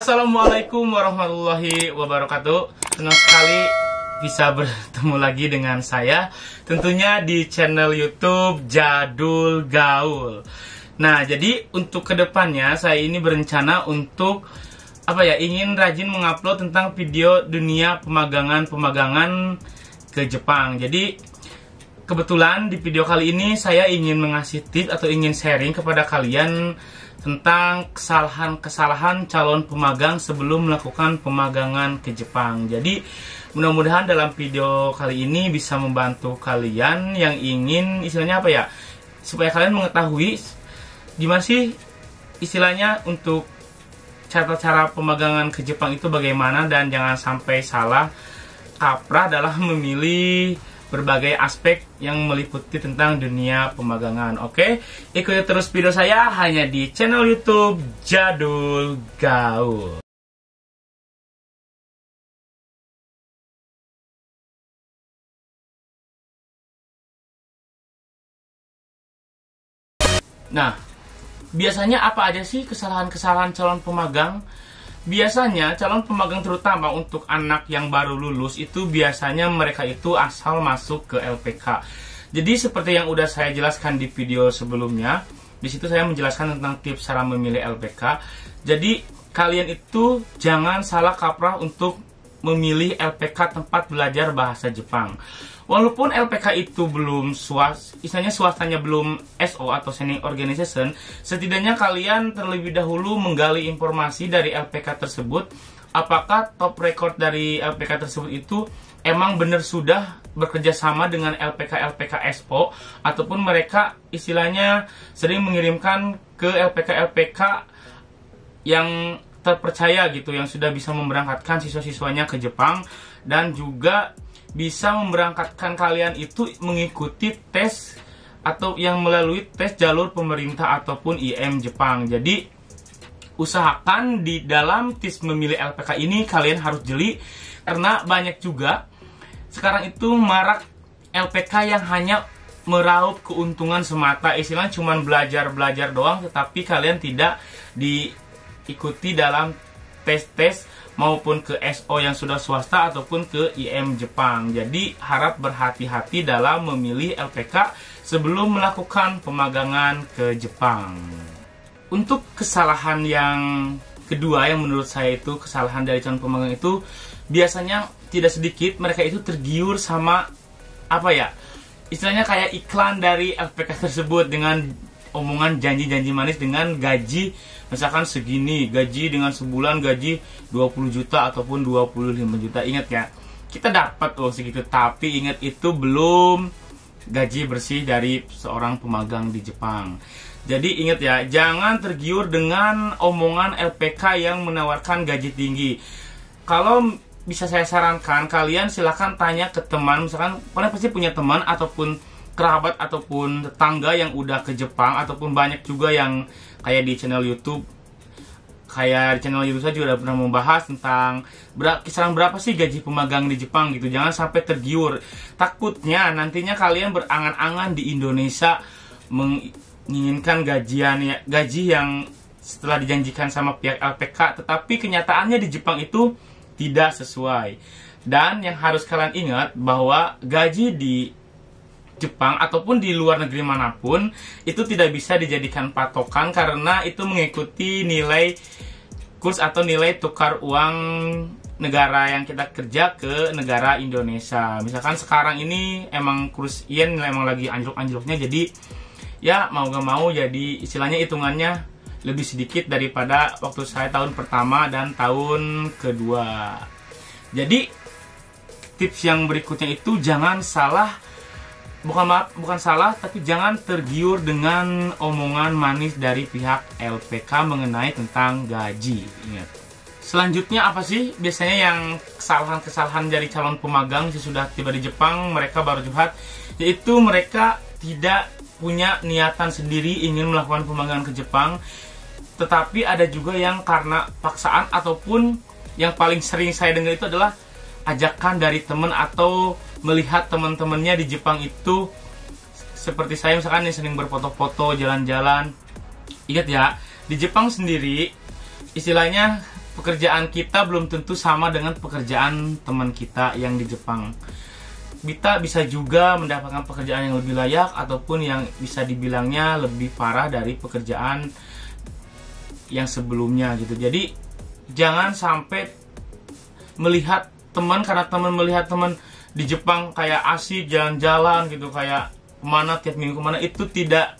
Assalamualaikum warahmatullahi wabarakatuh. Senang sekali bisa bertemu lagi dengan saya, tentunya di channel YouTube Jadul Gaul. Nah, jadi untuk kedepannya saya ini berencana untuk ingin rajin mengupload tentang video dunia pemagangan ke Jepang. Jadi kebetulan di video kali ini saya ingin mengasih tips atau ingin sharing kepada kalian tentang kesalahan-kesalahan calon pemagang sebelum melakukan pemagangan ke Jepang. Jadi mudah-mudahan dalam video kali ini bisa membantu kalian yang ingin supaya kalian mengetahui gimana sih istilahnya untuk cara-cara pemagangan ke Jepang itu bagaimana, dan jangan sampai salah kaprah dalam memilih berbagai aspek yang meliputi tentang dunia pemagangan. Oke, ikuti terus video saya hanya di channel YouTube Jadul Gaul. Nah, biasanya apa aja sih kesalahan-kesalahan calon pemagang? Biasanya calon pemagang, terutama untuk anak yang baru lulus, itu biasanya mereka itu asal masuk ke LPK. Jadi seperti yang udah saya jelaskan di video sebelumnya, di situ saya menjelaskan tentang tips cara memilih LPK. Jadi kalian itu jangan salah kaprah untuk memilih LPK tempat belajar bahasa Jepang. Walaupun LPK itu belum swastanya belum SO atau Senior Organization, setidaknya kalian terlebih dahulu menggali informasi dari LPK tersebut. Apakah top record dari LPK tersebut itu emang benar sudah bekerja sama dengan LPK SO, ataupun mereka istilahnya sering mengirimkan ke LPK yang terpercaya gitu, yang sudah bisa memberangkatkan siswa-siswanya ke Jepang, dan juga bisa memberangkatkan kalian itu mengikuti tes atau yang melalui tes jalur pemerintah ataupun IM Jepang. Jadi usahakan di dalam tips memilih LPK ini kalian harus jeli, karena banyak juga sekarang itu marak LPK yang hanya meraup keuntungan semata, istilahnya cuma belajar doang, tetapi kalian tidak diikuti dalam tes-tes maupun ke SO yang sudah swasta ataupun ke IM Jepang. Jadi harap berhati-hati dalam memilih LPK sebelum melakukan pemagangan ke Jepang. Untuk kesalahan yang kedua yang menurut saya itu kesalahan dari calon pemagang itu, biasanya tidak sedikit mereka itu tergiur sama istilahnya kayak iklan dari LPK tersebut dengan omongan janji-janji manis dengan gaji misalkan segini, gaji dengan sebulan gaji 20 juta ataupun 25 juta. Ingat ya, kita dapat uang segitu, tapi ingat itu belum gaji bersih dari seorang pemagang di Jepang. Jadi ingat ya, jangan tergiur dengan omongan LPK yang menawarkan gaji tinggi. Kalau bisa saya sarankan, kalian silahkan tanya ke teman, misalkan kalian pasti punya teman ataupun kerabat ataupun tetangga yang udah ke Jepang, ataupun banyak juga yang kayak di channel YouTube. Kayak di channel YouTube saya juga udah pernah membahas tentang kisaran berapa sih gaji pemagang di Jepang gitu. Jangan sampai tergiur. Takutnya nantinya kalian berangan-angan di Indonesia menginginkan gaji yang setelah dijanjikan sama pihak LPK, tetapi kenyataannya di Jepang itu tidak sesuai. Dan yang harus kalian ingat bahwa gaji di Jepang ataupun di luar negeri manapun itu tidak bisa dijadikan patokan, karena itu mengikuti nilai kurs atau nilai tukar uang negara yang kita kerja ke negara Indonesia. Misalkan sekarang ini emang kurs yen emang lagi anjlok-anjloknya, jadi ya mau gak mau jadi istilahnya hitungannya lebih sedikit daripada waktu saya tahun pertama dan tahun kedua. Jadi tips yang berikutnya itu jangan tapi jangan tergiur dengan omongan manis dari pihak LPK mengenai tentang gaji. Ingat. Selanjutnya apa sih biasanya yang kesalahan-kesalahan dari calon pemagang sesudah tiba di Jepang, mereka baru curhat, yaitu mereka tidak punya niatan sendiri ingin melakukan pemagangan ke Jepang, tetapi ada juga yang karena paksaan, ataupun yang paling sering saya dengar itu adalah ajakan dari teman atau melihat teman-temannya di Jepang itu seperti saya misalkan yang sering berfoto-foto jalan-jalan. Ingat ya, di Jepang sendiri istilahnya pekerjaan kita belum tentu sama dengan pekerjaan teman kita yang di Jepang. Kita bisa juga mendapatkan pekerjaan yang lebih layak ataupun yang bisa dibilangnya lebih parah dari pekerjaan yang sebelumnya gitu. Jadi jangan sampai melihat teman, karena teman melihat teman di Jepang kayak asik jalan-jalan gitu, kayak kemana tiap minggu kemana, itu tidak.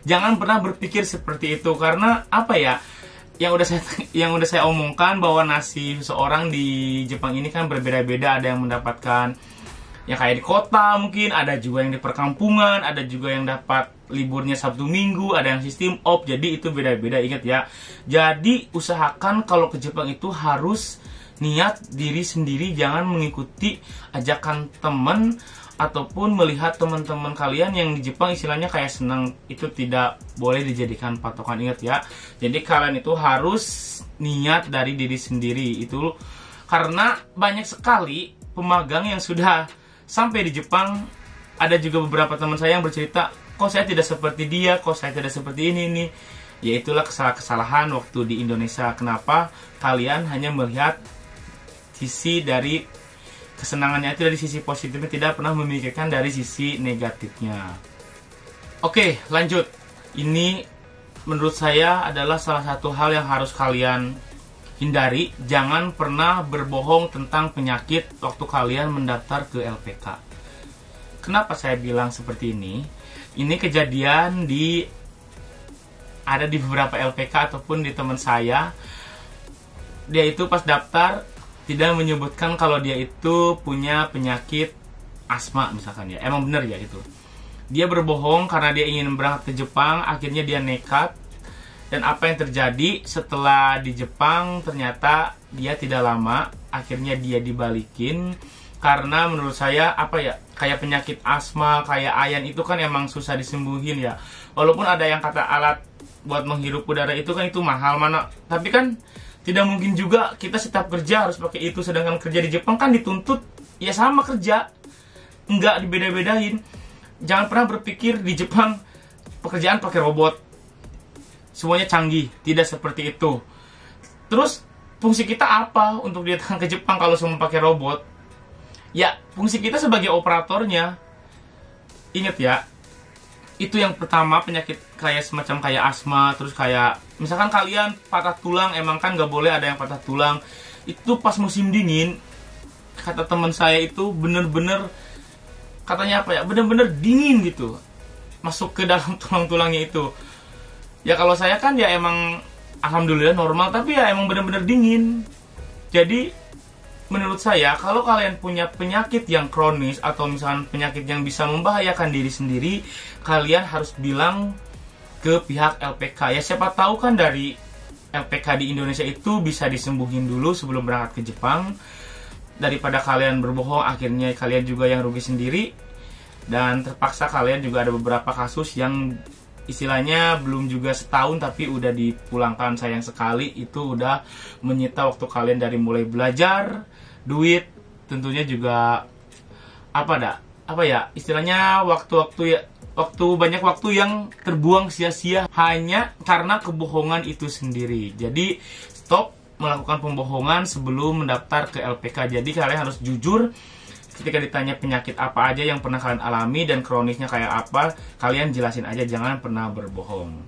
Jangan pernah berpikir seperti itu, karena apa ya? Yang udah saya omongkan bahwa nasib seorang di Jepang ini kan berbeda-beda. Ada yang mendapatkan yang kayak di kota, mungkin ada juga yang di perkampungan, ada juga yang dapat liburnya Sabtu Minggu, ada yang sistem off. Jadi itu beda-beda, ingat ya. Jadi usahakan kalau ke Jepang itu harus niat diri sendiri, jangan mengikuti ajakan teman ataupun melihat teman-teman kalian yang di Jepang istilahnya kayak senang. Itu tidak boleh dijadikan patokan, ingat ya. Jadi kalian itu harus niat dari diri sendiri itu, karena banyak sekali pemagang yang sudah sampai di Jepang. Ada juga beberapa teman saya yang bercerita, kok saya tidak seperti dia, kok saya tidak seperti ini nih. Ya itulah kesalahan waktu di Indonesia. Kenapa kalian hanya melihat sisi dari kesenangannya itu, dari sisi positifnya, tidak pernah memikirkan dari sisi negatifnya. Oke, lanjut. Ini menurut saya adalah salah satu hal yang harus kalian hindari. Jangan pernah berbohong tentang penyakit waktu kalian mendaftar ke LPK. Kenapa saya bilang seperti ini? Ini kejadian ada di beberapa LPK ataupun di teman saya. Dia itu pas daftar tidak menyebutkan kalau dia itu punya penyakit asma misalkan ya. Emang bener ya itu. Dia berbohong karena dia ingin berangkat ke Jepang. Akhirnya dia nekat. Dan apa yang terjadi setelah di Jepang, ternyata dia tidak lama, akhirnya dia dibalikin. Karena menurut saya, apa ya, kayak penyakit asma, kayak ayan itu kan emang susah disembuhin ya. Walaupun ada yang kata alat buat menghirup udara itu kan itu mahal mana. Tapi kan tidak mungkin juga kita setiap kerja harus pakai itu. Sedangkan kerja di Jepang kan dituntut ya sama kerja, enggak dibeda-bedain. Jangan pernah berpikir di Jepang pekerjaan pakai robot, semuanya canggih. Tidak seperti itu. Terus fungsi kita apa untuk datang ke Jepang kalau semua pakai robot? Ya, fungsi kita sebagai operatornya. Ingat ya, itu yang pertama, penyakit kayak semacam kayak asma. Terus kayak misalkan kalian patah tulang, emang kan gak boleh ada yang patah tulang. Itu pas musim dingin, kata teman saya itu bener-bener, katanya apa ya, bener-bener dingin gitu masuk ke dalam tulang-tulangnya itu. Ya kalau saya kan ya emang alhamdulillah normal, tapi ya emang bener-bener dingin. Jadi menurut saya kalau kalian punya penyakit yang kronis atau misalkan penyakit yang bisa membahayakan diri sendiri, kalian harus bilang ke pihak LPK. Ya siapa tahu kan dari LPK di Indonesia itu bisa disembuhin dulu sebelum berangkat ke Jepang. Daripada kalian berbohong, akhirnya kalian juga yang rugi sendiri. Dan terpaksa kalian juga ada beberapa kasus yang istilahnya belum juga setahun tapi udah dipulangkan. Sayang sekali, itu udah menyita waktu kalian dari mulai belajar, duit, tentunya juga istilahnya banyak waktu yang terbuang sia-sia hanya karena kebohongan itu sendiri. Jadi stop melakukan pembohongan sebelum mendaftar ke LPK. Jadi kalian harus jujur. Ketika ditanya penyakit apa aja yang pernah kalian alami dan kronisnya kayak apa, kalian jelasin aja, jangan pernah berbohong.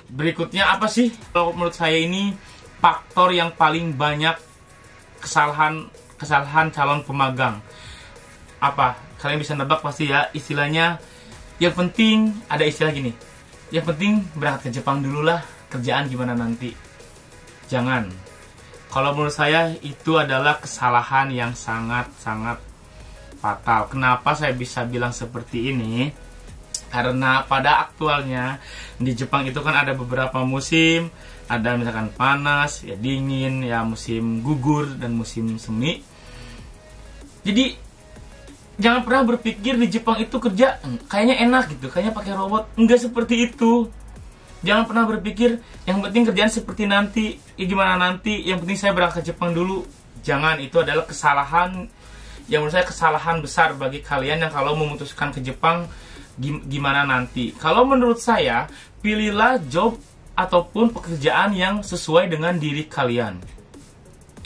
Berikutnya apa sih? Kalau menurut saya ini faktor yang paling banyak kesalahan calon pemagang. Apa? Kalian bisa nebak pasti ya, istilahnya yang penting ada istilah gini. Yang penting berangkat ke Jepang dulu lah, kerjaan gimana nanti. Jangan. Kalau menurut saya itu adalah kesalahan yang sangat-sangat fatal. Kenapa saya bisa bilang seperti ini? Karena pada aktualnya di Jepang itu kan ada beberapa musim. Ada misalkan panas, ya dingin, ya musim gugur, dan musim semi. Jadi jangan pernah berpikir di Jepang itu kerja kayaknya enak gitu, kayaknya pakai robot. Enggak seperti itu. Jangan pernah berpikir yang penting kerjaan seperti nanti, ya gimana nanti, yang penting saya berangkat ke Jepang dulu. Jangan, itu adalah kesalahan yang menurut saya kesalahan besar bagi kalian yang kalau memutuskan ke Jepang gimana nanti. Kalau menurut saya, pilihlah job ataupun pekerjaan yang sesuai dengan diri kalian.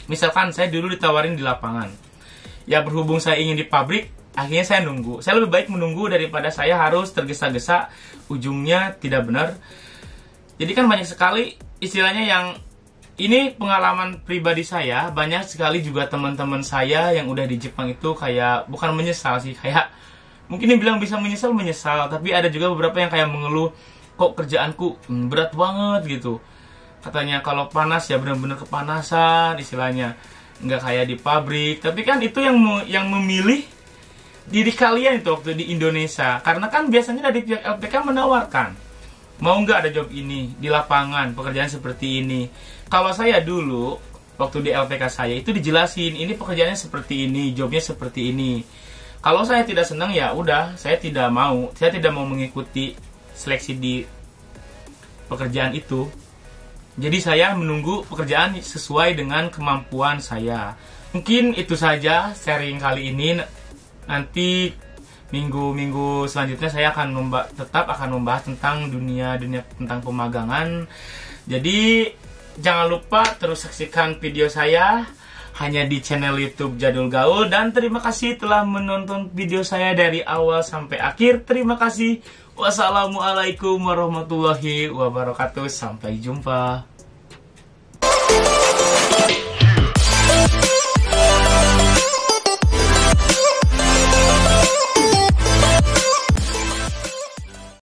Misalkan saya dulu ditawarin di lapangan, ya berhubung saya ingin di pabrik, akhirnya saya nunggu. Saya lebih baik menunggu daripada saya harus tergesa-gesa, ujungnya tidak benar. Jadi kan banyak sekali istilahnya yang, ini pengalaman pribadi saya, banyak sekali juga teman-teman saya yang udah di Jepang itu kayak, bukan menyesal sih, kayak mungkin yang bilang bisa menyesal, tapi ada juga beberapa yang kayak mengeluh, kok kerjaanku berat banget gitu. Katanya kalau panas ya benar-benar kepanasan istilahnya, nggak kayak di pabrik. Tapi kan itu yang memilih diri kalian itu waktu di Indonesia. Karena kan biasanya dari pihak LPK menawarkan, mau nggak ada job ini di lapangan, pekerjaan seperti ini. Kalau saya dulu waktu di LPK saya itu dijelasin, ini pekerjaannya seperti ini, jobnya seperti ini. Kalau saya tidak senang ya udah, saya tidak mau mengikuti seleksi di pekerjaan itu. Jadi saya menunggu pekerjaan sesuai dengan kemampuan saya. Mungkin itu saja sharing kali ini. Nanti minggu-minggu selanjutnya saya akan tetap akan membahas tentang dunia tentang pemagangan. Jadi jangan lupa terus saksikan video saya hanya di channel YouTube Jadul Gaul. Dan terima kasih telah menonton video saya dari awal sampai akhir. Terima kasih. Wassalamualaikum warahmatullahi wabarakatuh. Sampai jumpa.